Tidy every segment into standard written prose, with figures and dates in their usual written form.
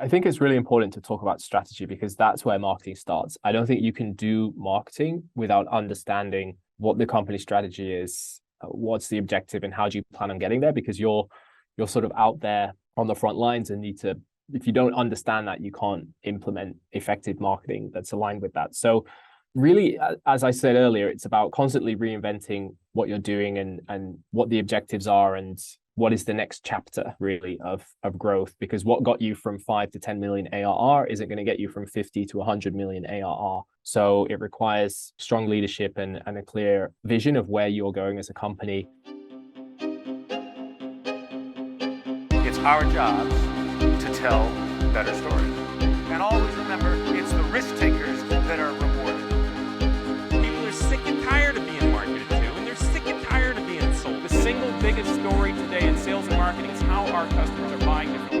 I think it's really important to talk about strategy because that's where marketing starts. I don't think you can do marketing without understanding what the company strategy is, what's the objective, and how do you plan on getting there, because you're sort of out there on the front lines and need to, if you don't understand that, you can't implement effective marketing that's aligned with that. So really, as I said earlier, it's about constantly reinventing what you're doing and what the objectives are and what is the next chapter really of growth, because what got you from 5 to 10 million ARR isn't going to get you from 50 to 100 million ARR. So it requires strong leadership and a clear vision of where you're going as a company. It's our job to tell better stories. And always remember, it's the risk takers that are rewarded. People are sick and tired of being marketed to, and they're sick and tired of being sold. The single biggest story today in sales and marketing is how our customers are buying differently.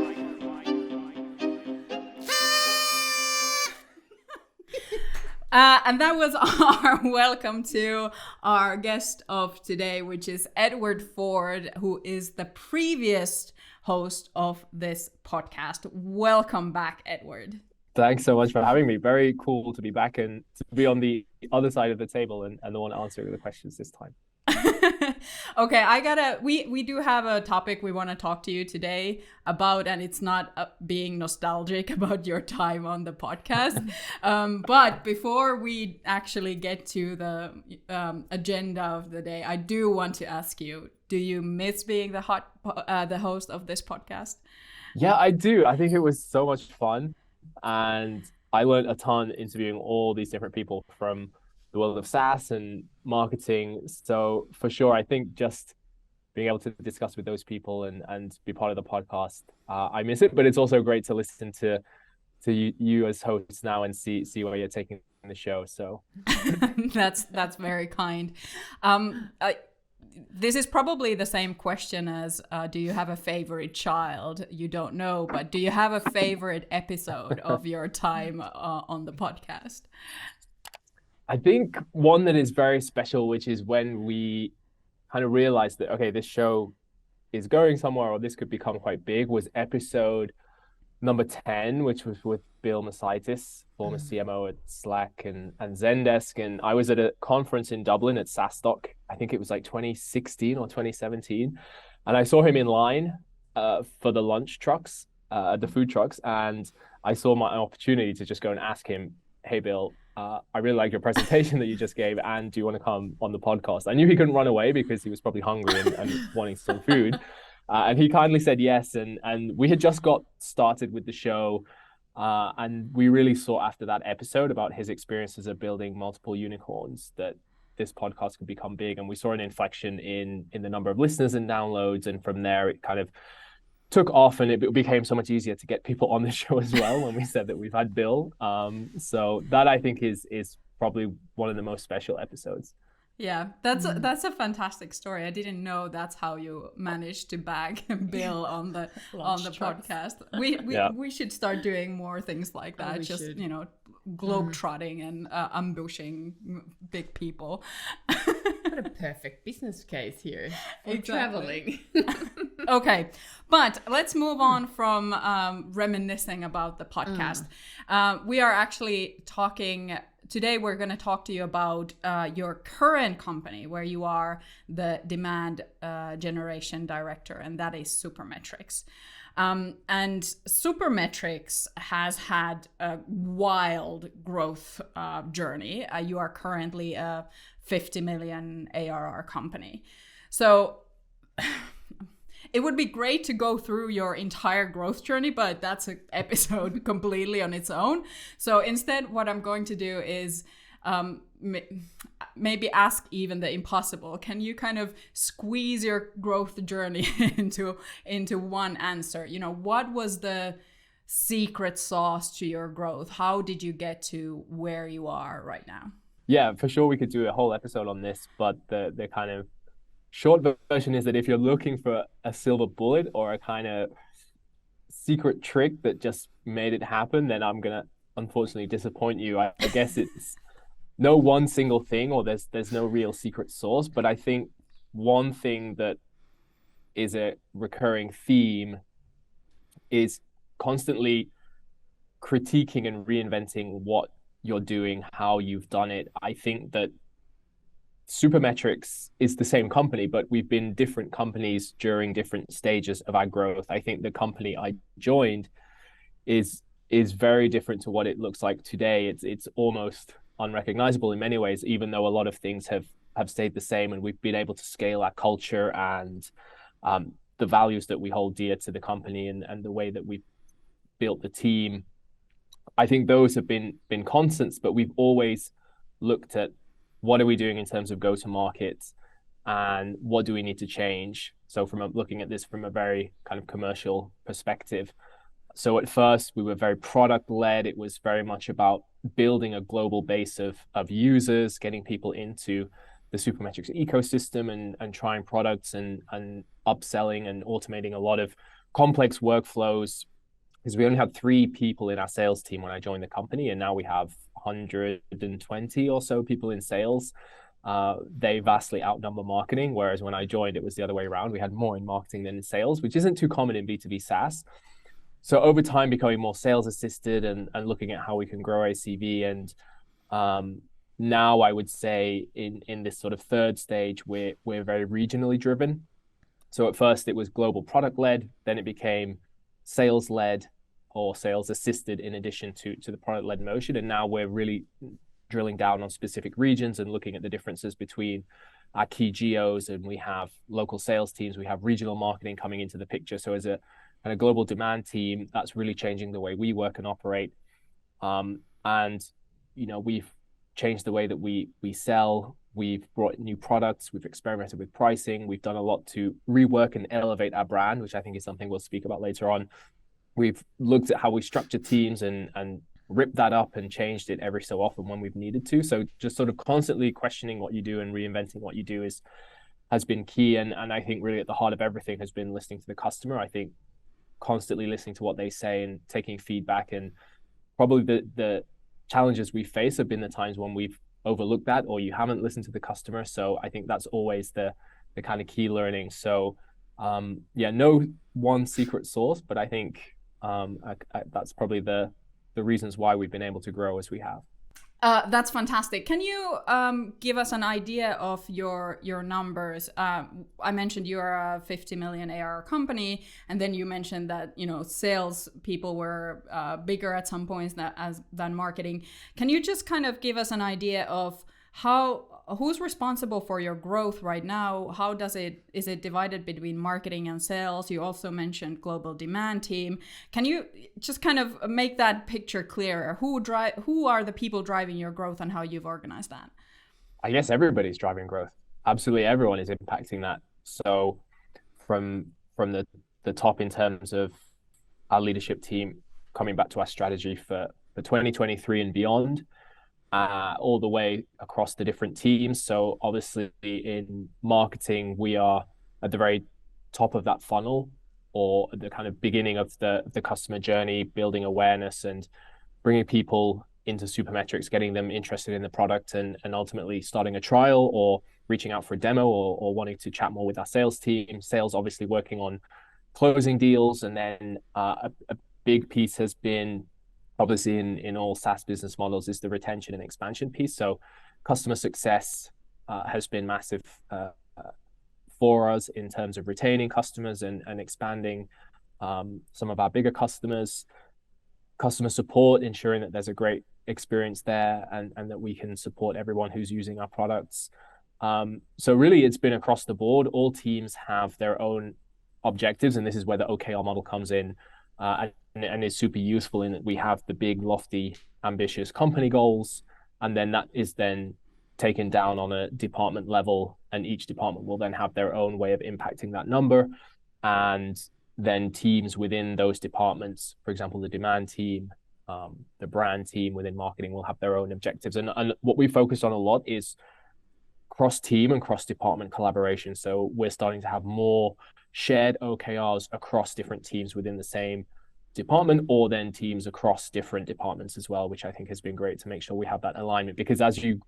And that was our welcome to our guest of today, which is Edward Ford, who is the previous host of this podcast. Welcome back, Edward. Thanks so much for having me. Very cool to be back and to be on the other side of the table and the one answering the questions this time. Okay, we do have a topic we want to talk to you today about, and it's not being nostalgic about your time on the podcast. But before we actually get to the agenda of the day, I do want to ask you, do you miss being the host of this podcast? Yeah, I do. I think it was so much fun, and I learned a ton interviewing all these different people from the world of SaaS and marketing. So for sure, I think just being able to discuss with those people and be part of the podcast, I miss it. But it's also great to listen to you as hosts now and see where you're taking the show. So that's very kind. This is probably the same question as do you have a favorite child? You don't know, but do you have a favorite episode of your time on the podcast? I think one that is very special, which is when we kind of realized that, okay, this show is going somewhere or this could become quite big, was episode number 10, which was with Bill Masaitis, former CMO at Slack and Zendesk. And I was at a conference in Dublin at SaaStock. I think it was like 2016 or 2017. And I saw him in line for the lunch trucks, the food trucks. And I saw my opportunity to just go and ask him, hey, Bill, I really like your presentation that you just gave, and do you want to come on the podcast? I knew he couldn't run away because he was probably hungry and wanting some food. And he kindly said yes. And we had just got started with the show. And we really sought after that episode about his experiences of building multiple unicorns, that this podcast could become big. And we saw an inflection in the number of listeners and downloads. And from there, it kind of took off, and it became so much easier to get people on the show as well when we said that we've had Bill. So that, I think, is probably one of the most special episodes. Yeah, that's a fantastic story. I didn't know that's how you managed to bag Bill on the podcast. We should start doing more things like that. Just globetrotting and ambushing big people. What a perfect business case here for traveling. Okay, but let's move on from reminiscing about the podcast. We are actually talking. Today, we're going to talk to you about your current company, where you are the demand generation director, and that is Supermetrics. And Supermetrics has had a wild growth journey. You are currently a 50 million ARR company. So it would be great to go through your entire growth journey, but that's an episode completely on its own. So instead, what I'm going to do is maybe ask even the impossible. Can you kind of squeeze your growth journey into one answer? You know, what was the secret sauce to your growth? How did you get to where you are right now? Yeah, for sure. We could do a whole episode on this, but the kind of short version is that if you're looking for a silver bullet or a kind of secret trick that just made it happen, then I'm gonna unfortunately disappoint you. I guess it's no one single thing, or there's no real secret sauce, but I think one thing that is a recurring theme is constantly critiquing and reinventing what you're doing, how you've done it. I think that Supermetrics is the same company, but we've been different companies during different stages of our growth. I think the company I joined is very different to what it looks like today. It's almost unrecognizable in many ways, even though a lot of things have stayed the same, and we've been able to scale our culture and the values that we hold dear to the company, and the way that we've built the team. I think those have been constants, but we've always looked at what are we doing in terms of go-to-market and what do we need to change. So looking at this from a very kind of commercial perspective. So at first we were very product-led. It was very much about building a global base of users, getting people into the Supermetrics ecosystem and trying products and upselling and automating a lot of complex workflows, because we only had 3 people in our sales team when I joined the company, and now we have 120 or so people in sales. They vastly outnumber marketing, whereas when I joined, it was the other way around. We had more in marketing than in sales, which isn't too common in B2B SaaS. So over time, becoming more sales assisted and looking at how we can grow ACV. And now I would say in this sort of third stage, we're very regionally driven. So at first it was global product led, then it became sales led or sales assisted in addition to the product led motion. And now we're really drilling down on specific regions and looking at the differences between our key geos. And we have local sales teams, we have regional marketing coming into the picture. So as a kind of global demand team, that's really changing the way we work and operate. And, you know, we've changed the way that we sell. We've brought new products. We've experimented with pricing. We've done a lot to rework and elevate our brand, which I think is something we'll speak about later on. We've looked at how we structure teams and ripped that up and changed it every so often when we've needed to. So just sort of constantly questioning what you do and reinventing what you do has been key. And I think really at the heart of everything has been listening to the customer. I think constantly listening to what they say and taking feedback. And probably the challenges we face have been the times when we've overlooked that or you haven't listened to the customer. So I think that's always the kind of key learning. So no one secret sauce, but I think that's probably the reasons why we've been able to grow as we have. That's fantastic. Can you give us an idea of your numbers? I mentioned you're a 50 million ARR company, and then you mentioned that sales people were bigger at some points than marketing. Can you just kind of give us an idea of who's responsible for your growth right now? How is it divided between marketing and sales? You also mentioned global demand team. Can you just kind of make that picture clearer? Who are the people driving your growth and how you've organized that? I guess everybody's driving growth. Absolutely everyone is impacting that. So from the top in terms of our leadership team, coming back to our strategy for 2023 and beyond, all the way across the different teams. So obviously in marketing, we are at the very top of that funnel, or the kind of beginning of the customer journey, building awareness and bringing people into Supermetrics, getting them interested in the product and ultimately starting a trial or reaching out for a demo or wanting to chat more with our sales team. Sales obviously working on closing deals. And then a big piece has been, obviously in all SaaS business models, is the retention and expansion piece. So customer success has been massive for us in terms of retaining customers and expanding some of our bigger customers. Customer support, ensuring that there's a great experience there and that we can support everyone who's using our products. So really it's been across the board. All teams have their own objectives, and this is where the OKR model comes in. And is super useful in that we have the big, lofty, ambitious company goals, and then that is then taken down on a department level, and each department will then have their own way of impacting that number. And then teams within those departments, for example, the demand team, the brand team within marketing will have their own objectives. And what we focus on a lot is cross-team and cross-department collaboration. So we're starting to have more shared OKRs across different teams within the same department, or then teams across different departments as well, which I think has been great to make sure we have that alignment. Because as you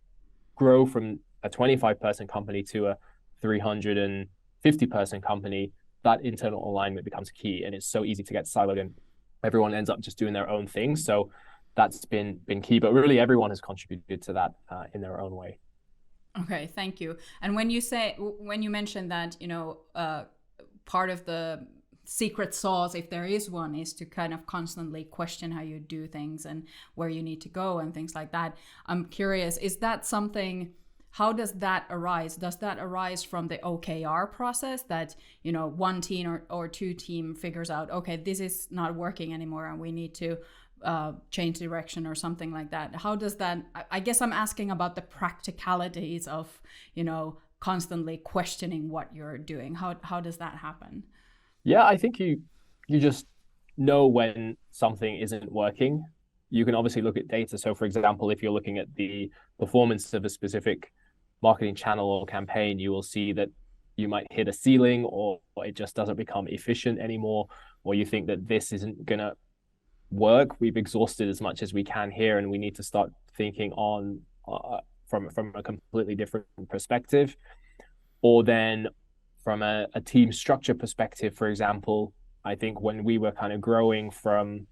grow from a 25-person company to a 350-person company, that internal alignment becomes key, and it's so easy to get siloed in. everyone ends up just doing their own thing. So that's been key, but really everyone has contributed to that in their own way. Okay, thank you. And when you mentioned that, part of the secret sauce, if there is one, is to kind of constantly question how you do things and where you need to go and things like that. I'm curious, is that something, how does that arise? Does that arise from the OKR process that, one team or two team figures out, okay, this is not working anymore and we need to change direction or something like that? How does that, I guess I'm asking about the practicalities of, constantly questioning what you're doing. How does that happen? Yeah, I think you just know when something isn't working. You can obviously look at data. So for example, if you're looking at the performance of a specific marketing channel or campaign, you will see that you might hit a ceiling, or it just doesn't become efficient anymore, or you think that this isn't going to work. We've exhausted as much as we can here, and we need to start thinking on from a completely different perspective. Or then from a team structure perspective, for example, I think when we were kind of growing from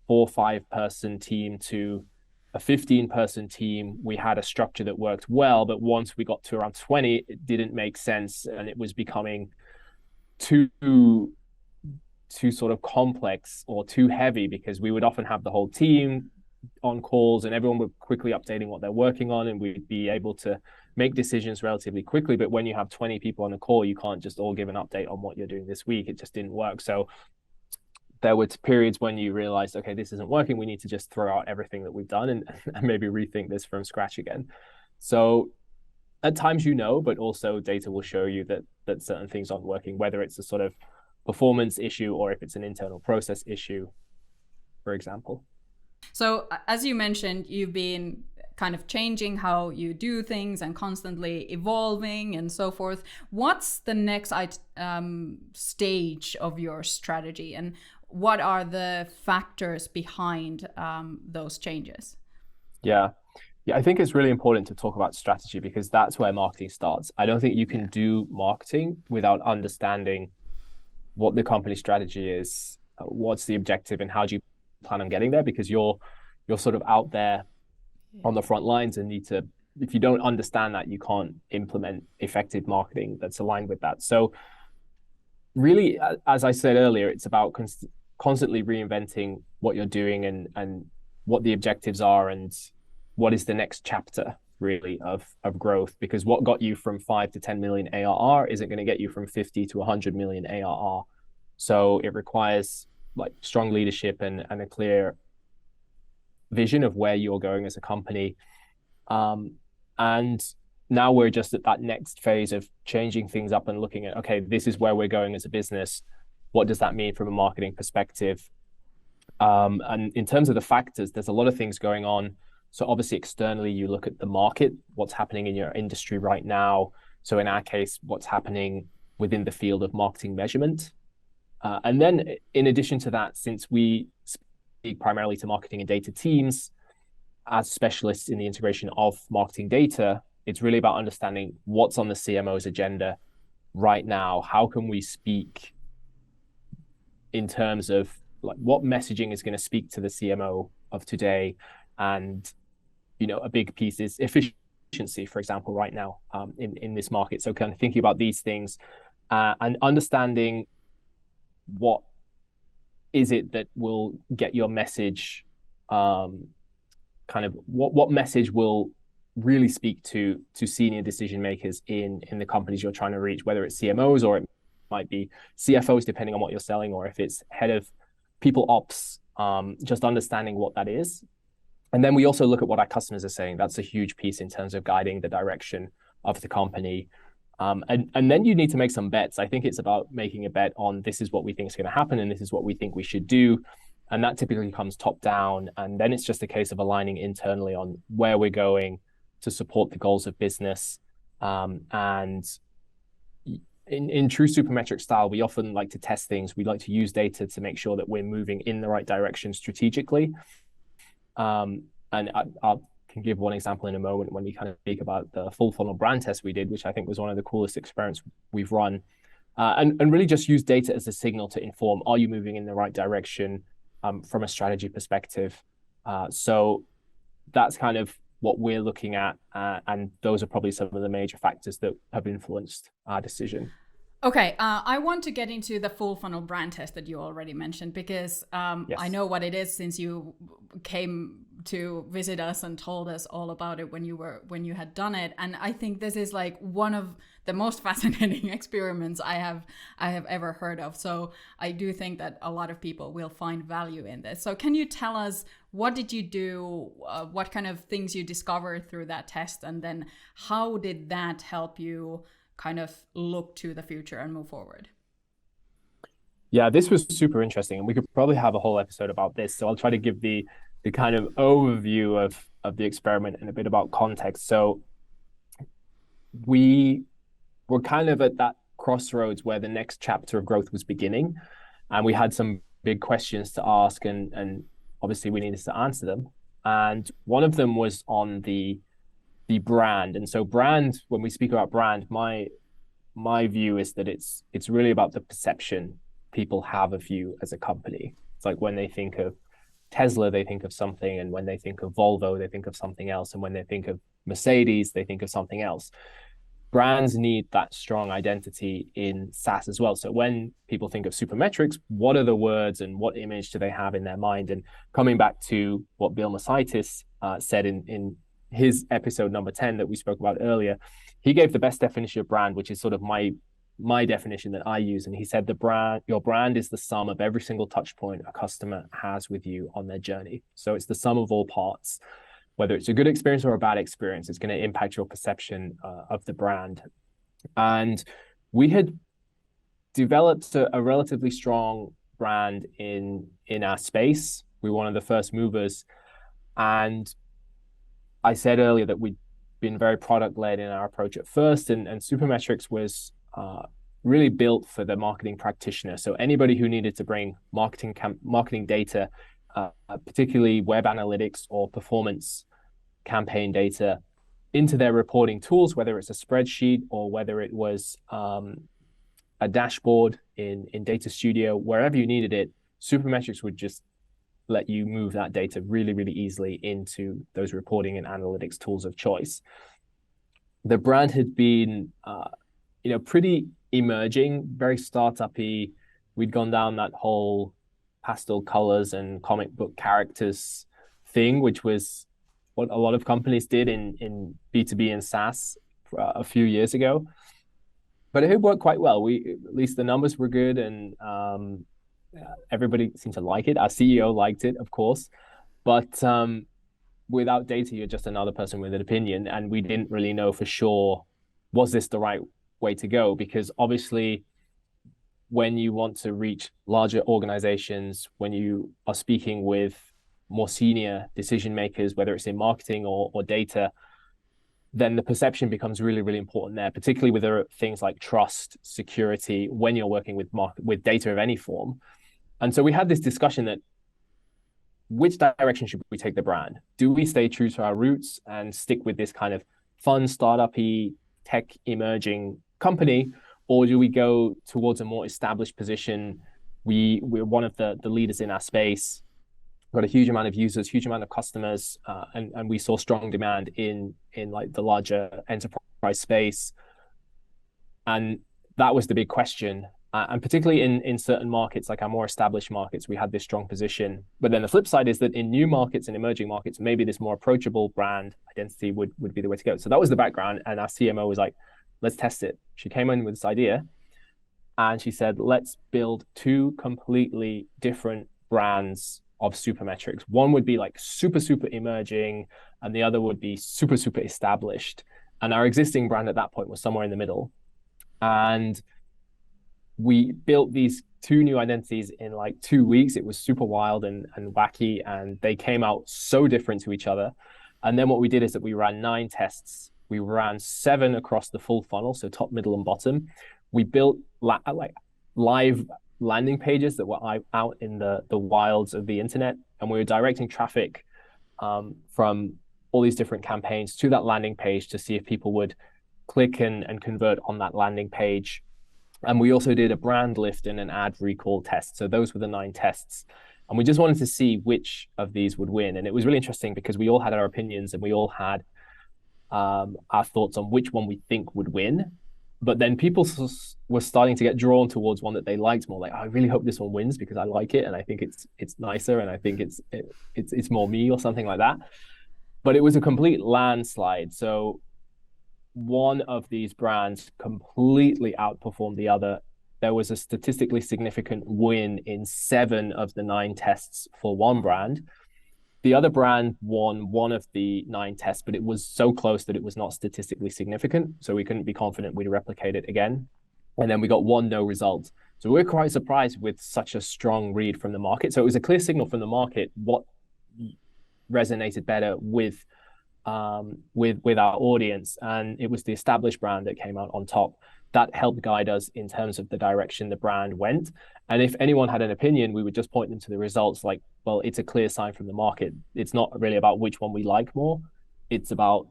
4 or 5 person team to a 15-person team, we had a structure that worked well, but once we got to around 20, it didn't make sense, and it was becoming too sort of complex or too heavy, because we would often have the whole team on calls and everyone would quickly updating what they're working on, and we'd be able to make decisions relatively quickly. But when you have 20 people on a call, you can't just all give an update on what you're doing this week. It just didn't work. So there were periods when you realized, okay, this isn't working. We need to just throw out everything that we've done and maybe rethink this from scratch again. So at times, but also data will show you that certain things aren't working, whether it's a sort of performance issue or if it's an internal process issue, for example. So as you mentioned, you've been kind of changing how you do things and constantly evolving and so forth. What's the next stage of your strategy, and what are the factors behind those changes? Yeah, I think it's really important to talk about strategy, because that's where marketing starts. I don't think you can do marketing without understanding what the company strategy is, what's the objective, and how do you plan on getting there, because you're sort of out there on the front lines and need to, if you don't understand that, you can't implement effective marketing that's aligned with that. So really, as I said earlier, it's about constantly reinventing what you're doing and what the objectives are and what is the next chapter really of growth, because what got you from 5 to 10 million ARR isn't going to get you from 50 to 100 million ARR. So it requires like strong leadership and a clear vision of where you're going as a company. And now we're just at that next phase of changing things up and looking at, okay, this is where we're going as a business. What does that mean from a marketing perspective? And in terms of the factors, there's a lot of things going on. So obviously externally, you look at the market, what's happening in your industry right now. So in our case, what's happening within the field of marketing measurement. And then in addition to that, since we speak primarily to marketing and data teams as specialists in the integration of marketing data, it's really about understanding what's on the CMO's agenda right now. How can we speak in terms of like what messaging is going to speak to the CMO of today? And, a big piece is efficiency, for example, right now in this market. So kind of thinking about these things and understanding what is it that will get your message, kind of what message will really speak to senior decision makers in the companies you're trying to reach, whether it's CMOs or it might be CFOs, depending on what you're selling, or if it's head of people ops, just understanding what that is. And then we also look at what our customers are saying. That's a huge piece in terms of guiding the direction of the company. And then you need to make some bets. I think it's about making a bet on this is what we think is going to happen and this is what we think we should do. And that typically comes top down. And then it's just a case of aligning internally on where we're going to support the goals of business. And in true Supermetrics style, we often like to test things. We like to use data to make sure that we're moving in the right direction strategically. And I can give one example in a moment when we kind of speak about the full funnel brand test we did, which I think was one of the coolest experiments we've run. And really just use data as a signal to inform, are you moving in the right direction? from a strategy perspective. So that's kind of what we're looking at, and those are probably some of the major factors that have influenced our decision. Okay, I want to get into the full funnel brand test that you already mentioned, because Yes. I know what it is since you came to visit us and told us all about it when you had done it. And I think this is like one of the most fascinating experiments I have ever heard of. So I do think that a lot of people will find value in this. So can you tell us, what did you do? What kind of things you discovered through that test, and then how did that help you kind of look to the future and move forward? Yeah, this was super interesting, and we could probably have a whole episode about this. So I'll try to give the kind of overview of the experiment and a bit about context. So we were kind of at that crossroads where the next chapter of growth was beginning, and we had some big questions to ask, and obviously we needed to answer them. And one of them was on the brand. And so brand, when we speak about brand, my view is that it's really about the perception people have of you as a company. It's like when they think of Tesla, they think of something, and when they think of Volvo, they think of something else, and when they think of Mercedes, they think of something else. Brands need that strong identity in SaaS as well. So when people think of Supermetrics, what are the words and what image do they have in their mind? And coming back to what Bill Masaitis said in his episode number 10 that we spoke about earlier, he gave the best definition of brand, which is sort of my definition that I use. And he said, your brand is the sum of every single touch point a customer has with you on their journey. So it's the sum of all parts. Whether it's a good experience or a bad experience, it's going to impact your perception of the brand. And we had developed a relatively strong brand in our space. We were one of the first movers. And I said earlier that we'd been very product-led in our approach at first, and Supermetrics was really built for the marketing practitioner. So anybody who needed to bring marketing data, particularly web analytics or performance campaign data, into their reporting tools, whether it's a spreadsheet or whether it was a dashboard in Data Studio, wherever you needed it, Supermetrics would just let you move that data really, really easily into those reporting and analytics tools of choice. The brand had been, pretty emerging, very startup-y. We'd gone down that whole pastel colors and comic book characters thing, which was what a lot of companies did in B2B and SaaS a few years ago. But it worked quite well. At least the numbers were good, and everybody seemed to like it. Our CEO liked it, of course, but without data, you're just another person with an opinion, and we didn't really know for sure, was this the right way to go? Because obviously, when you want to reach larger organizations, when you are speaking with more senior decision makers, whether it's in marketing or data, then the perception becomes really, really important there, particularly with things like trust, security, when you're working with data of any form. And so we had this discussion that which direction should we take the brand? Do we stay true to our roots and stick with this kind of fun, startup-y, tech emerging company, or do we go towards a more established position? We're one of the leaders in our space, got a huge amount of users, huge amount of customers, and we saw strong demand in like the larger enterprise space. And that was the big question. And particularly in certain markets, like our more established markets, we had this strong position. But then the flip side is that in new markets and emerging markets, maybe this more approachable brand identity would be the way to go. So that was the background. And our CMO was like, let's test it. She came in with this idea and she said, let's build two completely different brands of Supermetrics. One would be like super, super emerging, and the other would be super, super established. And our existing brand at that point was somewhere in the middle. And we built these two new identities in like 2 weeks. It was super wild and wacky, and they came out so different to each other. And then what we did is that we ran 9 tests. We ran 7 across the full funnel, so top, middle, and bottom. We built like live landing pages that were out in the wilds of the internet, and we were directing traffic from all these different campaigns to that landing page to see if people would click and convert on that landing page. And we also did a brand lift and an ad recall test. So those were the 9 tests. And we just wanted to see which of these would win. And it was really interesting because we all had our opinions and we all had our thoughts on which one we think would win. But then people were starting to get drawn towards one that they liked more. Like, I really hope this one wins because I like it and I think it's nicer and I think it's more me or something like that. But it was a complete landslide. So one of these brands completely outperformed the other. There was a statistically significant win in 7 of the 9 tests for one brand. The other brand won 1 of the 9 tests, but it was so close that it was not statistically significant. So we couldn't be confident we'd replicate it again. And then we got 1 no result. So we're quite surprised with such a strong read from the market. So it was a clear signal from the market what resonated better with our audience. And it was the established brand that came out on top. That helped guide us in terms of the direction the brand went. And if anyone had an opinion, we would just point them to the results like, well, it's a clear sign from the market. It's not really about which one we like more. It's about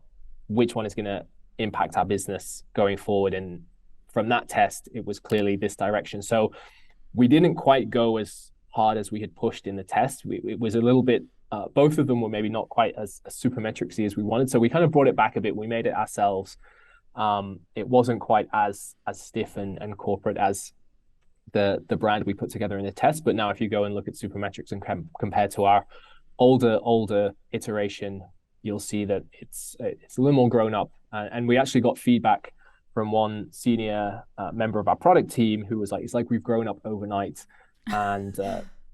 which one is going to impact our business going forward. And from that test, it was clearly this direction. So we didn't quite go as hard as we had pushed in the test. It was a little bit, both of them were maybe not quite as Supermetrics-y as we wanted. So we kind of brought it back a bit. We made it ourselves. It wasn't quite as stiff and corporate as the brand we put together in the test. But now if you go and look at Supermetrics and compare to our older iteration, you'll see that it's a little more grown up. And we actually got feedback from one senior member of our product team who was like, it's like we've grown up overnight. And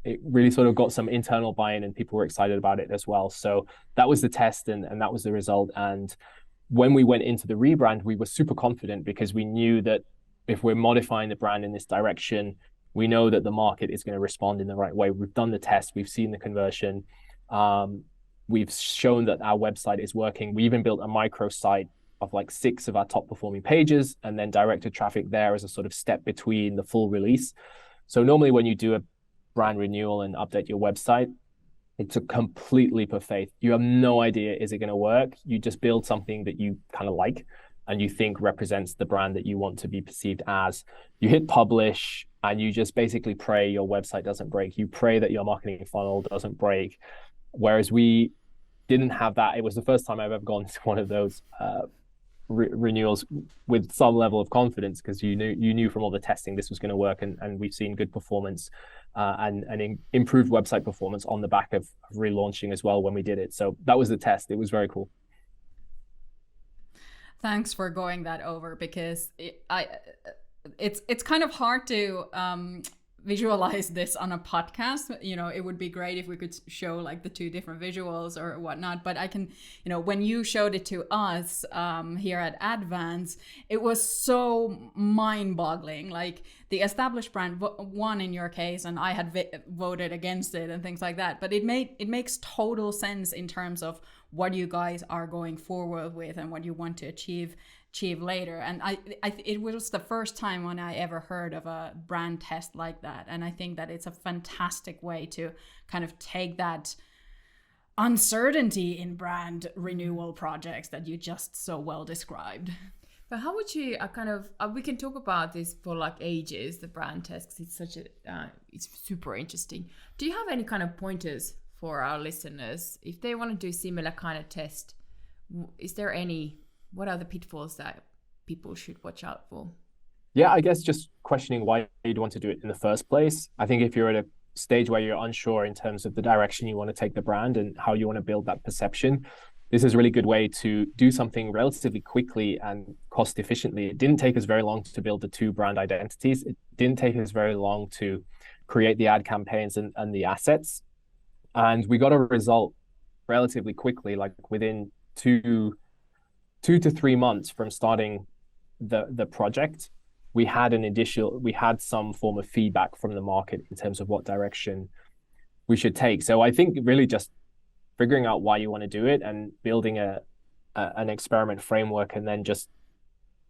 it really sort of got some internal buy-in and people were excited about it as well. So that was the test and that was the result. And when we went into the rebrand, we were super confident because we knew that if we're modifying the brand in this direction, we know that the market is going to respond in the right way. We've done the test, we've seen the conversion, we've shown that our website is working. We even built a micro site of like 6 of our top performing pages and then directed traffic there as a sort of step between the full release. So normally when you do a brand renewal and update your website, it's a complete leap of faith. You have no idea, is it going to work? You just build something that you kind of like and you think represents the brand that you want to be perceived as. You hit publish and you just basically pray your website doesn't break. You pray that your marketing funnel doesn't break. Whereas we didn't have that. It was the first time I've ever gone to one of those renewals with some level of confidence because you knew from all the testing this was going to work, and we've seen good performance and improved website performance on the back of relaunching as well when we did it. So that was the test. It was very cool. Thanks for going that over because it's kind of hard to visualize this on a podcast. You know, it would be great if we could show like the 2 different visuals or whatnot, but I can, you know, when you showed it to us here at Advance, it was so mind-boggling. Like the established brand won in your case, and I had voted against it and things like that, but it makes total sense in terms of what you guys are going forward with and what you want to achieve later. And it was the first time when I ever heard of a brand test like that. And I think that it's a fantastic way to kind of take that uncertainty in brand renewal projects that you just so well described. But how would you we can talk about this for like ages, the brand test, because it's such it's super interesting. Do you have any kind of pointers for our listeners if they want to do similar kind of test? What are the pitfalls that people should watch out for? Yeah, I guess just questioning why you'd want to do it in the first place. I think if you're at a stage where you're unsure in terms of the direction you want to take the brand and how you want to build that perception, this is a really good way to do something relatively quickly and cost efficiently. It didn't take us very long to build the 2 brand identities. It didn't take us very long to create the ad campaigns and the assets. And we got a result relatively quickly, like within 2 to 3 months from starting the project. We had some form of feedback from the market in terms of what direction we should take. So I think really just figuring out why you want to do it and building an experiment framework, and then just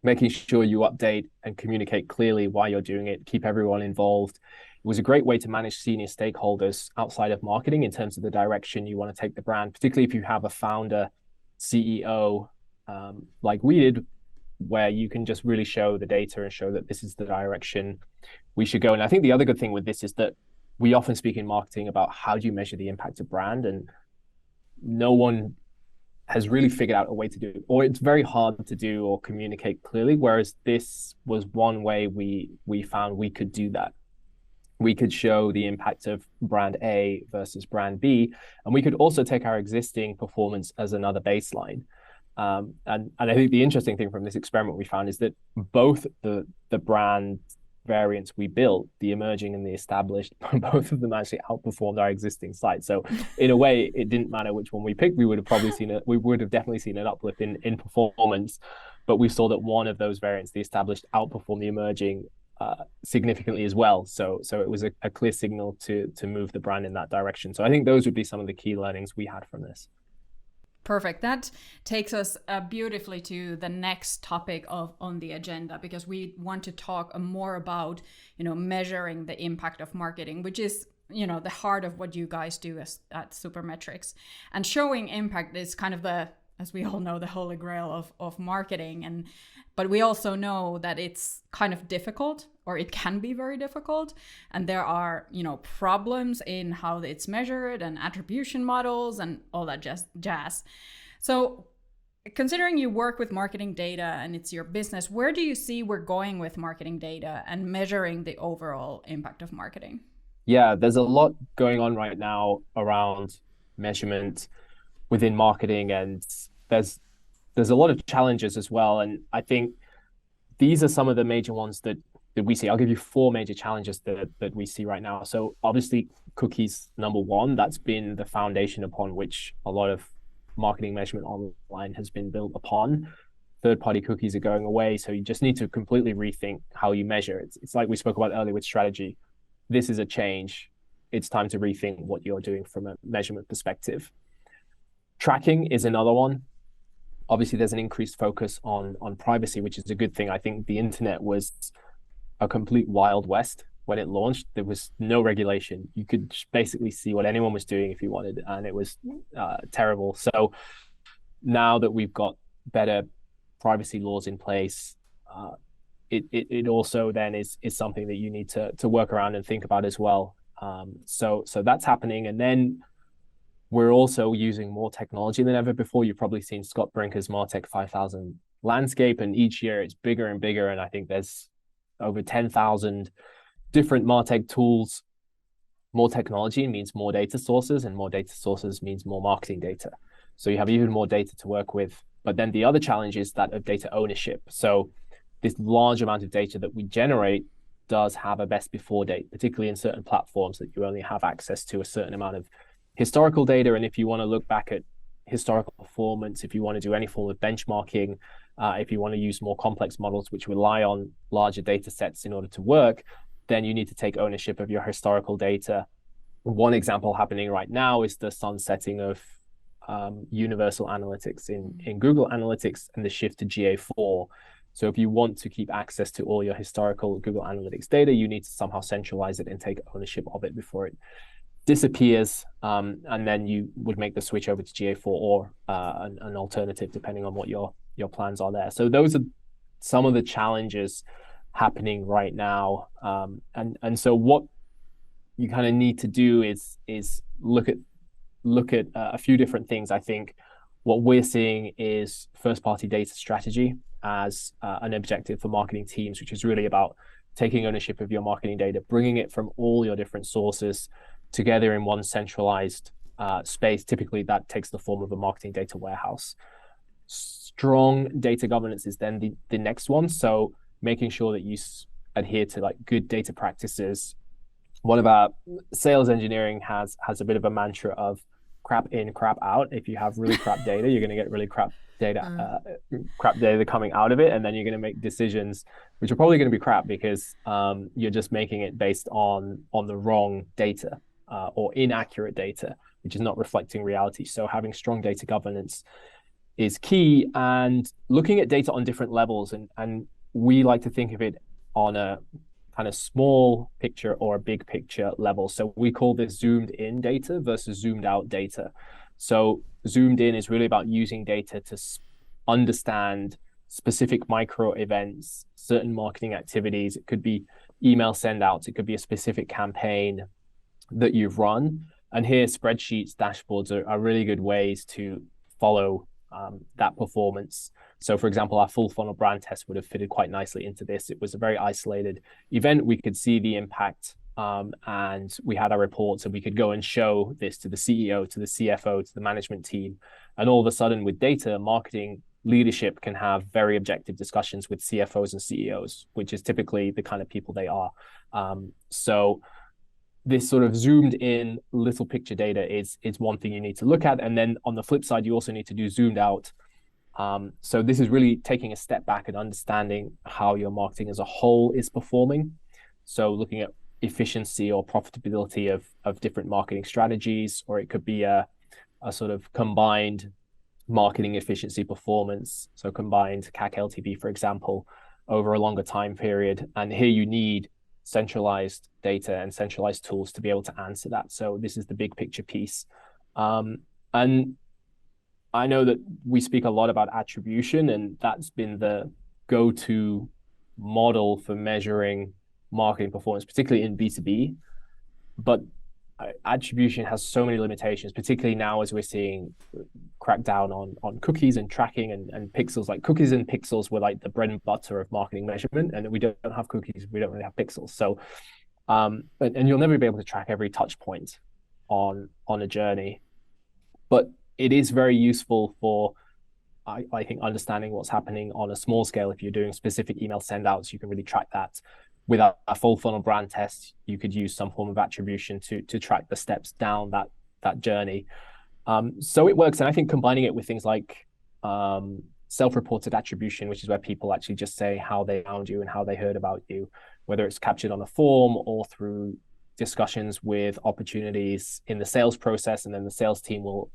making sure you update and communicate clearly why you're doing it, keep everyone involved. It was a great way to manage senior stakeholders outside of marketing in terms of the direction you want to take the brand, particularly if you have a founder, CEO, like we did, where you can just really show the data and show that this is the direction we should go. And I think the other good thing with this is that we often speak in marketing about how do you measure the impact of brand, and no one has really figured out a way to do it, or it's very hard to do or communicate clearly. Whereas this was one way we found we could do that. We could show the impact of brand A versus brand B, and we could also take our existing performance as another baseline. And I think the interesting thing from this experiment we found is that both the brand variants we built, the emerging and the established, both of them actually outperformed our existing sites. So in a way, it didn't matter which one we picked. We would have definitely seen an uplift in performance, but we saw that one of those variants, the established, outperformed the emerging significantly as well. So it was a clear signal to move the brand in that direction. So I think those would be some of the key learnings we had from this. Perfect. That takes us beautifully to the next topic on the agenda, because we want to talk more about, measuring the impact of marketing, which is, the heart of what you guys do at Supermetrics. And showing impact is kind of the, as we all know, the holy grail of marketing. But we also know that it's kind of difficult, or it can be very difficult. And there are, problems in how it's measured and attribution models and all that jazz. So considering you work with marketing data and it's your business, where do you see we're going with marketing data and measuring the overall impact of marketing? Yeah, there's a lot going on right now around measurement within marketing, and there's a lot of challenges as well. And I think these are some of the major ones that we see. I'll give you 4 major challenges that we see right now. So obviously cookies, number one, that's been the foundation upon which a lot of marketing measurement online has been built upon. Third-party cookies are going away. So you just need to completely rethink how you measure. It's like we spoke about earlier with strategy. This is a change. It's time to rethink what you're doing from a measurement perspective. Tracking is another one. Obviously, there's an increased focus on privacy, which is a good thing. I think the internet was a complete Wild West when it launched. There was no regulation. You could just basically see what anyone was doing if you wanted, and it was terrible. So now that we've got better privacy laws in place, it also then is something that you need to work around and think about as well. So that's happening. And then we're also using more technology than ever before. You've probably seen Scott Brinker's MarTech 5000 landscape, and each year it's bigger and bigger. And I think there's over 10,000 different MarTech tools. More technology means more data sources, and more data sources means more marketing data. So you have even more data to work with. But then the other challenge is that of data ownership. So this large amount of data that we generate does have a best before date, particularly in certain platforms that you only have access to a certain amount of historical data. And if you want to look back at historical performance, if you want to do any form of benchmarking, if you want to use more complex models which rely on larger data sets in order to work, then you need to take ownership of your historical data. One example happening right now is the sunsetting of universal analytics in Google Analytics and the shift to GA4. So if you want to keep access to all your historical Google Analytics data, you need to somehow centralize it and take ownership of it before it disappears, and then you would make the switch over to GA4 or an alternative, depending on what your plans are there. So those are some of the challenges happening right now, and so what you kind of need to do is look at a few different things. I think what we're seeing is first-party data strategy as an objective for marketing teams, which is really about taking ownership of your marketing data, bringing it from all your different sources together in one centralized space. Typically, that takes the form of a marketing data warehouse. Strong data governance is then the next one. So making sure that you adhere to like good data practices. One of our sales engineering has a bit of a mantra of crap in, crap out. If you have really crap data, you're going to get really crap data coming out of it, and then you're going to make decisions which are probably going to be crap because you're just making it based on the wrong data or inaccurate data, which is not reflecting reality. So having strong data governance is key, and looking at data on different levels, and we like to think of it on a kind of small picture or a big picture level. So we call this zoomed in data versus zoomed out data. So zoomed in is really about using data to understand specific micro events, certain marketing activities. It could be email send outs, it could be a specific campaign, that you've run. And here, spreadsheets, dashboards are really good ways to follow that performance. So for example, our full funnel brand test would have fitted quite nicely into this. It was a very isolated event. We could see the impact, and we had our reports, and we could go and show this to the CEO, to the CFO, to the management team. And all of a sudden, with data, marketing leadership can have very objective discussions with CFOs and CEOs, which is typically the kind of people they are. So this sort of zoomed in little picture data is one thing you need to look at. And then on the flip side, you also need to do zoomed out. So this is really taking a step back and understanding how your marketing as a whole is performing. So looking at efficiency or profitability of different marketing strategies, or it could be a sort of combined marketing efficiency performance. So combined CAC LTV, for example, over a longer time period. And here you need centralized data and centralized tools to be able to answer that. So this is the big picture piece. And I know that we speak a lot about attribution, and that's been the go-to model for measuring marketing performance, particularly in B2B. But attribution has so many limitations, particularly now as we're seeing crackdown on cookies and tracking and pixels. Like cookies and pixels were like the bread and butter of marketing measurement, and we don't have cookies, we don't really have pixels. So, and you'll never be able to track every touch point on a journey, but it is very useful for, I think, understanding what's happening on a small scale. If you're doing specific email send outs, you can really track that. With a full funnel brand test, you could use some form of attribution to track the steps down that journey. So it works. And I think combining it with things like self-reported attribution, which is where people actually just say how they found you and how they heard about you, whether it's captured on a form or through discussions with opportunities in the sales process, and then the sales team will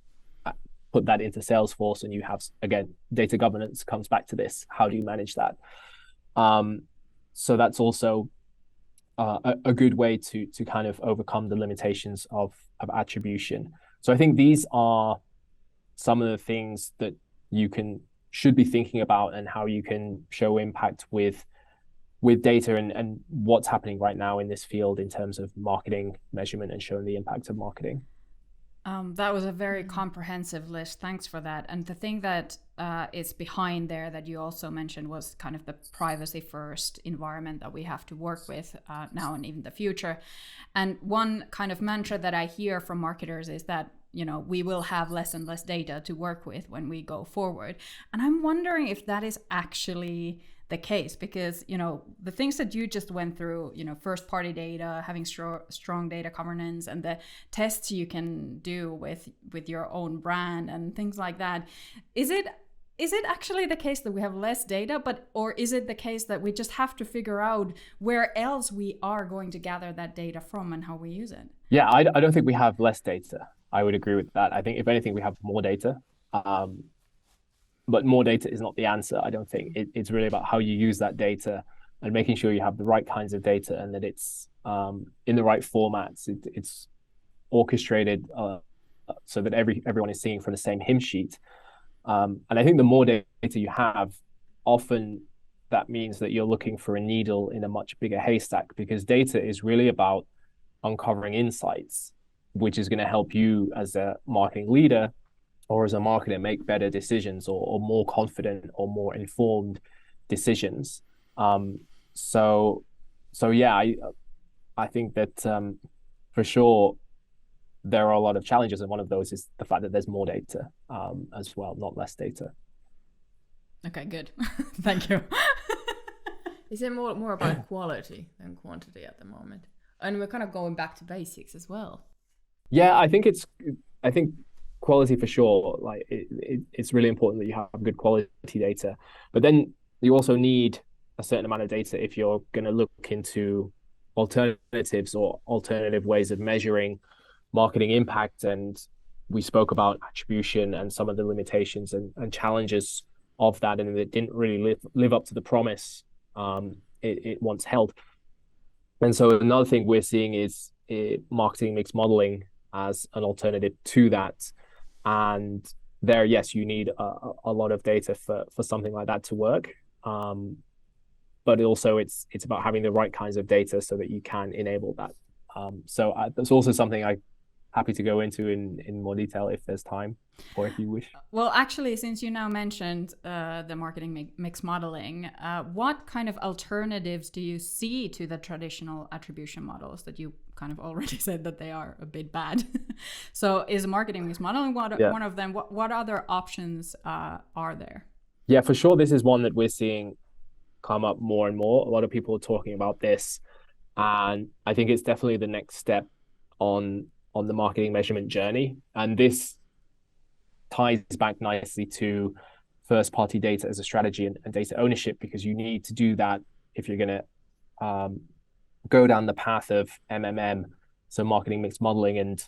put that into Salesforce, and you have, again, data governance comes back to this. How do you manage that? So that's also a good way to kind of overcome the limitations of attribution. So I think these are some of the things that you should be thinking about, and how you can show impact with data and what's happening right now in this field in terms of marketing measurement and showing the impact of marketing. That was a very comprehensive list. Thanks for that. And the thing that is behind there that you also mentioned was kind of the privacy first environment that we have to work with now and even the future. And one kind of mantra that I hear from marketers is that, you know, we will have less and less data to work with when we go forward. And I'm wondering if that is actually the case, because, you know, the things that you just went through, you know, first party data, having strong data governance, and the tests you can do with your own brand and things like that, is it actually the case that we have less data, or is it the case that we just have to figure out where else we are going to gather that data from and how we use it? Yeah, I don't think we have less data. I would agree with that. I think if anything, we have more data. But more data is not the answer, I don't think. It's really about how you use that data and making sure you have the right kinds of data, and that it's in the right formats. It's orchestrated so that everyone is seeing from the same hymn sheet. And I think the more data you have, often that means that you're looking for a needle in a much bigger haystack, because data is really about uncovering insights, which is going to help you as a marketing leader or as a marketer make better decisions, or more confident or more informed decisions. So yeah, I think that for sure there are a lot of challenges, and one of those is the fact that there's more data as well, not less data. Okay, good. Thank you. Is it more about quality than quantity at the moment? And we're kind of going back to basics as well. Yeah, I think quality for sure. Like it's really important that you have good quality data, but then you also need a certain amount of data if you're going to look into alternatives or alternative ways of measuring marketing impact. And we spoke about attribution and some of the limitations and challenges of that, and it didn't really live up to the promise it once held. And so another thing we're seeing is marketing mix modeling as an alternative to that. And there, yes, you need a lot of data for something like that to work. But also it's about having the right kinds of data so that you can enable that So that's also something I'm happy to go into in more detail if there's time or if you wish. Well, actually, since you now mentioned the marketing mix modeling, what kind of alternatives do you see to the traditional attribution models that you kind of already said that they are a bit bad? So is marketing mix modeling one of them? What other options are there? Yeah, for sure. This is one that we're seeing come up more and more. A lot of people are talking about this, and I think it's definitely the next step on the marketing measurement journey. And this ties back nicely to first party data as a strategy and data ownership, because you need to do that if you're going to go down the path of MMM, so marketing mix modeling. And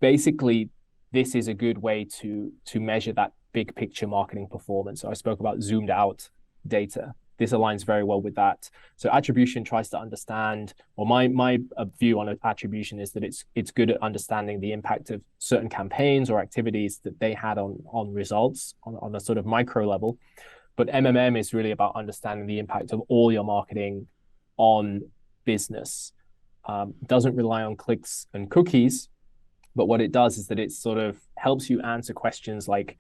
basically, this is a good way to measure that big picture marketing performance. So I spoke about zoomed out data. This aligns very well with that. So attribution tries to understand, or my view on attribution is that it's good at understanding the impact of certain campaigns or activities that they had on results on a sort of micro level. But MMM is really about understanding the impact of all your marketing on business. Doesn't rely on clicks and cookies, but what it does is that it sort of helps you answer questions like,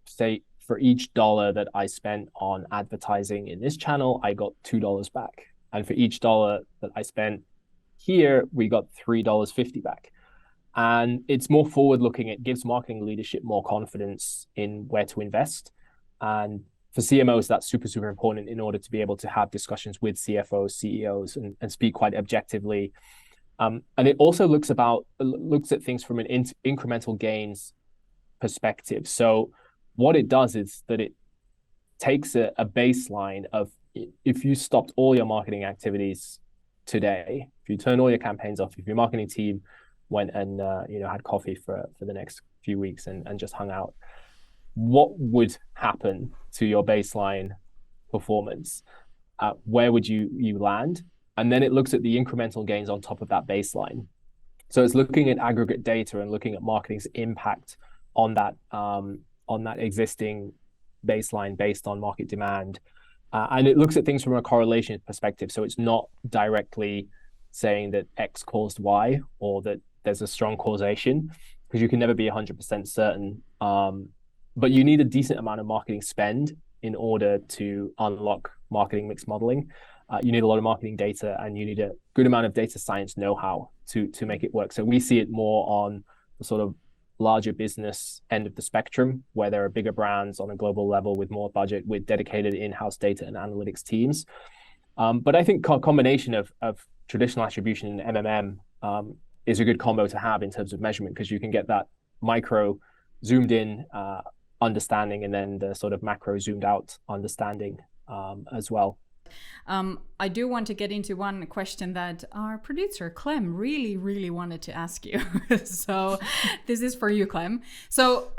say, for each dollar that I spent on advertising in this channel, I got $2 back. And for each dollar that I spent here, we got $3.50 back. And it's more forward-looking. It gives marketing leadership more confidence in where to invest. And for CMOs, that's super, super important in order to be able to have discussions with CFOs, CEOs, and speak quite objectively. And it also looks at things from an incremental gains perspective. So what it does is that it takes a baseline of, if you stopped all your marketing activities today, if you turn all your campaigns off, if your marketing team went and had coffee for the next few weeks and just hung out, what would happen to your baseline performance? Where would you land? And then it looks at the incremental gains on top of that baseline. So it's looking at aggregate data and looking at marketing's impact on that existing baseline based on market demand. And it looks at things from a correlation perspective. So it's not directly saying that X caused Y or that there's a strong causation, because you can never be 100% certain. But you need a decent amount of marketing spend in order to unlock marketing mix modeling. You need a lot of marketing data, and you need a good amount of data science know-how to make it work. So we see it more on the sort of larger business end of the spectrum, where there are bigger brands on a global level with more budget, with dedicated in-house data and analytics teams. But I think combination of traditional attribution and MMM is a good combo to have in terms of measurement, because you can get that micro zoomed in understanding and then the sort of macro zoomed out understanding as well. I do want to get into one question that our producer Clem really, really wanted to ask you. So this is for you, Clem. So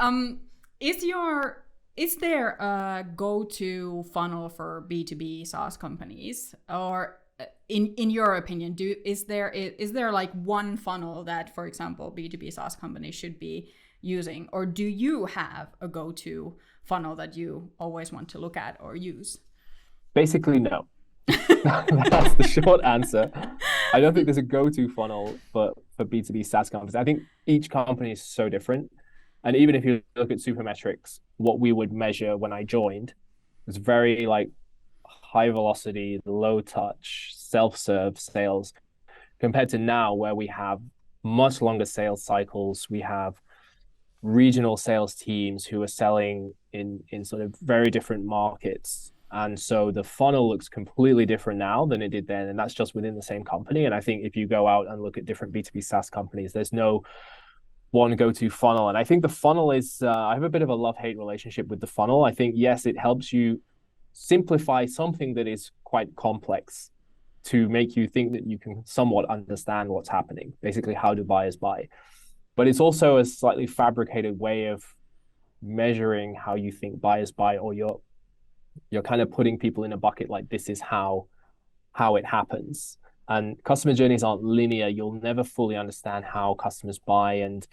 is there a go-to funnel for B2B SaaS companies, or in your opinion, is there like one funnel that, for example, B2B SaaS companies should be using, or do you have a go-to funnel that you always want to look at or use? Basically, no. That's the short answer. I don't think there's a go-to funnel for B2B SaaS companies. I think each company is so different. And even if you look at Supermetrics, what we would measure when I joined was very like high velocity, low touch, self-serve sales, compared to now where we have much longer sales cycles. We have regional sales teams who are selling in sort of very different markets. And so the funnel looks completely different now than it did then. And that's just within the same company. And I think if you go out and look at different B2B SaaS companies, there's no one go-to funnel. And I think the funnel is, I have a bit of a love-hate relationship with the funnel. I think, yes, it helps you simplify something that is quite complex to make you think that you can somewhat understand what's happening. Basically, how do buyers buy? But it's also a slightly fabricated way of measuring how you think buyers buy, or you're kind of putting people in a bucket like, this is how it happens. And customer journeys aren't linear. You'll never fully understand how customers buy. And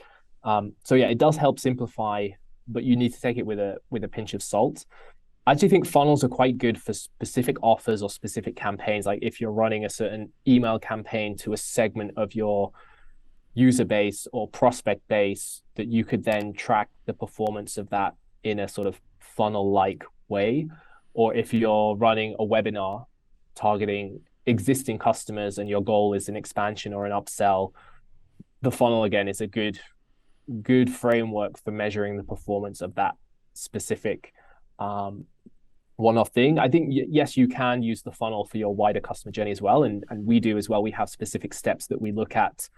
so yeah, it does help simplify, but you need to take it with a pinch of salt. I actually think funnels are quite good for specific offers or specific campaigns. Like if you're running a certain email campaign to a segment of your user base or prospect base, that you could then track the performance of that in a sort of funnel-like way. Or if you're running a webinar targeting existing customers and your goal is an expansion or an upsell, the funnel again is a good framework for measuring the performance of that specific one-off thing. I think yes, you can use the funnel for your wider customer journey as well, and we do as well. We have specific steps that we look at,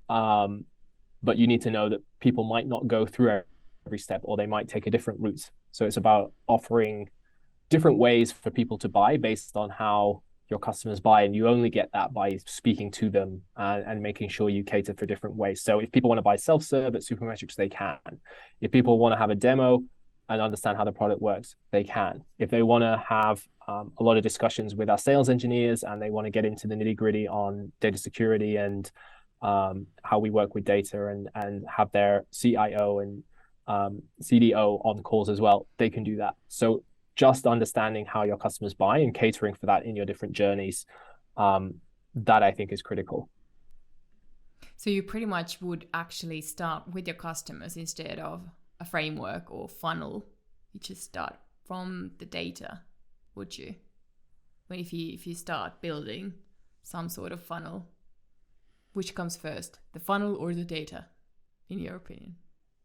but you need to know that people might not go through every step, or they might take a different route. So it's about offering different ways for people to buy based on how your customers buy, and you only get that by speaking to them and making sure you cater for different ways. So if people want to buy self-serve at Supermetrics, they can. If people want to have a demo and understand how the product works, they can. If they want to have a lot of discussions with our sales engineers and they want to get into the nitty-gritty on data security and how we work with data and have their CIO and CDO on calls as well, they can do that. So just understanding how your customers buy and catering for that in your different journeys, that I think is critical. So you pretty much would actually start with your customers instead of a framework or funnel. You just start from the data, would you? When if you start building some sort of funnel, which comes first, the funnel or the data, in your opinion?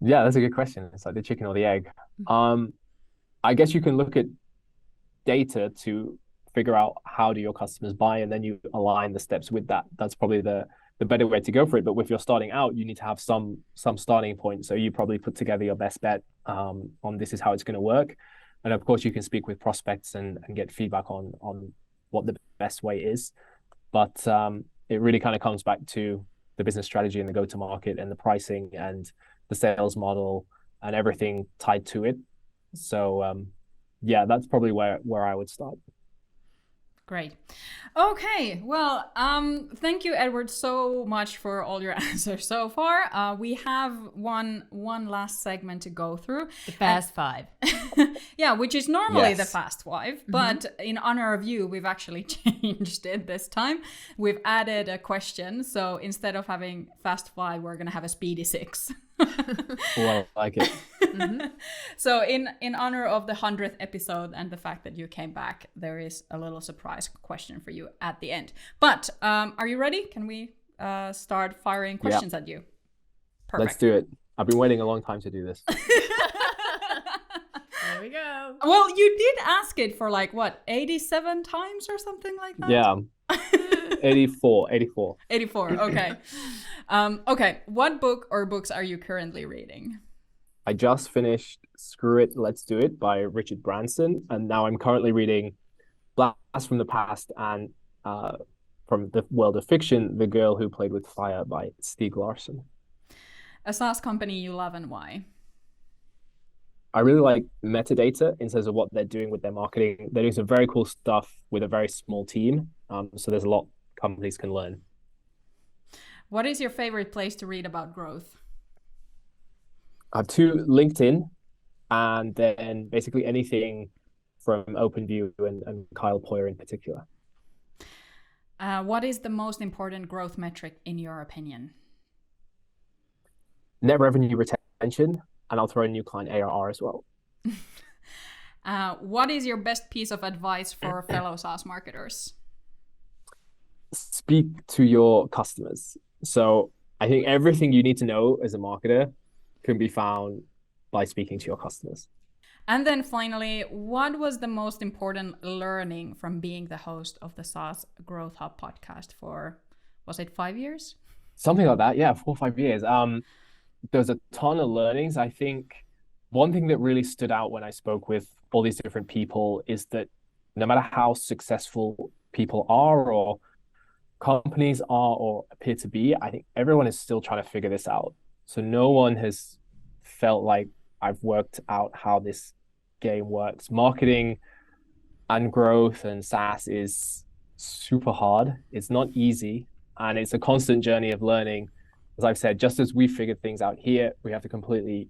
Yeah, that's a good question. It's like the chicken or the egg. I guess you can look at data to figure out how do your customers buy, and then you align the steps with that. That's probably the better way to go for it. But if you're starting out, you need to have some starting point. So you probably put together your best bet on this is how it's going to work. And of course, you can speak with prospects and get feedback on what the best way is. But it really kind of comes back to the business strategy and the go-to-market and the pricing and the sales model and everything tied to it. So yeah, that's probably where I would start. Great. Okay. Well, thank you, Edward, so much for all your answers so far. We have one last segment to go through. The Fast Five. Yeah, which is normally Yes. the Fast Five, but in honor of you, we've actually changed it this time. We've added a question. So instead of having Fast Five, we're going to have a Speedy Six. Well, I like it. So in honor of the 100th episode and the fact that you came back, there is a little surprise question for you at the end. But are you ready? Can we start firing questions at you? Perfect. Let's do it. I've been waiting a long time to do this. There we go. Well, you did ask it for like, what, 87 times or something like that? Yeah. 84. 84, okay. Okay, what book or books are you currently reading? I just finished Screw It, Let's Do It by Richard Branson. And now I'm currently reading Blast from the Past and from the world of fiction, The Girl Who Played with Fire by Stieg Larsson. A SaaS company you love and why? I really like metadata in terms of what they're doing with their marketing. They're doing some very cool stuff with a very small team. So there's a lot companies can learn. What is your favorite place to read about growth? I have two: LinkedIn, and then basically anything from OpenView and Kyle Poyer in particular. What is the most important growth metric in your opinion? Net revenue retention, and I'll throw in new client ARR as well. What is your best piece of advice for fellow SaaS marketers? Speak to your customers. So I think everything you need to know as a marketer can be found by speaking to your customers. And then finally, what was the most important learning from being the host of the SaaS Growth Hub podcast for, was it 5 years? Something like that, yeah, 4 or 5 years. There's a ton of learnings. I think one thing that really stood out when I spoke with all these different people is that no matter how successful people are or companies are or appear to be, I think everyone is still trying to figure this out. So no one has felt like I've worked out how this game works. Marketing and growth and SaaS is super hard. It's not easy. And it's a constant journey of learning. As I've said, just as we figured things out here, we have to completely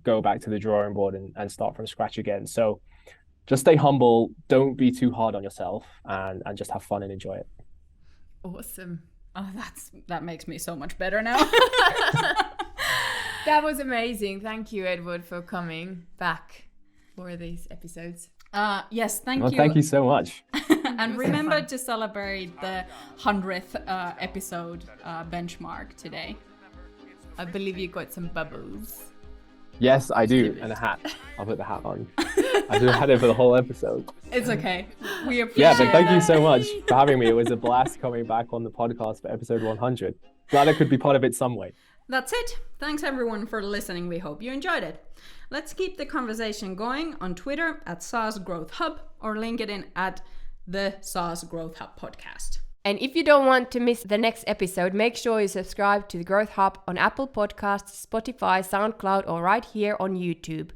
go back to the drawing board and start from scratch again. So just stay humble, don't be too hard on yourself, and just have fun and enjoy it. Awesome. Oh, that makes me so much better now. That was amazing. Thank you, Edward, for coming back for these episodes. Yes, thank you. Thank you so much. And remember to celebrate the 100th episode benchmark today. I believe you got some bubbles. Yes, I do, and a hat. I'll put the hat on. I just had it for the whole episode. It's okay. We appreciate Yeah, but thank you that. so much for having me. It was a blast coming back on the podcast for episode 100. Glad I could be part of it some way. That's it. Thanks everyone for listening. We hope you enjoyed it. Let's keep the conversation going on Twitter at SaaS Growth Hub or LinkedIn at the SaaS Growth Hub podcast. And if you don't want to miss the next episode, make sure you subscribe to the Growth Hub on Apple Podcasts, Spotify, SoundCloud, or right here on YouTube.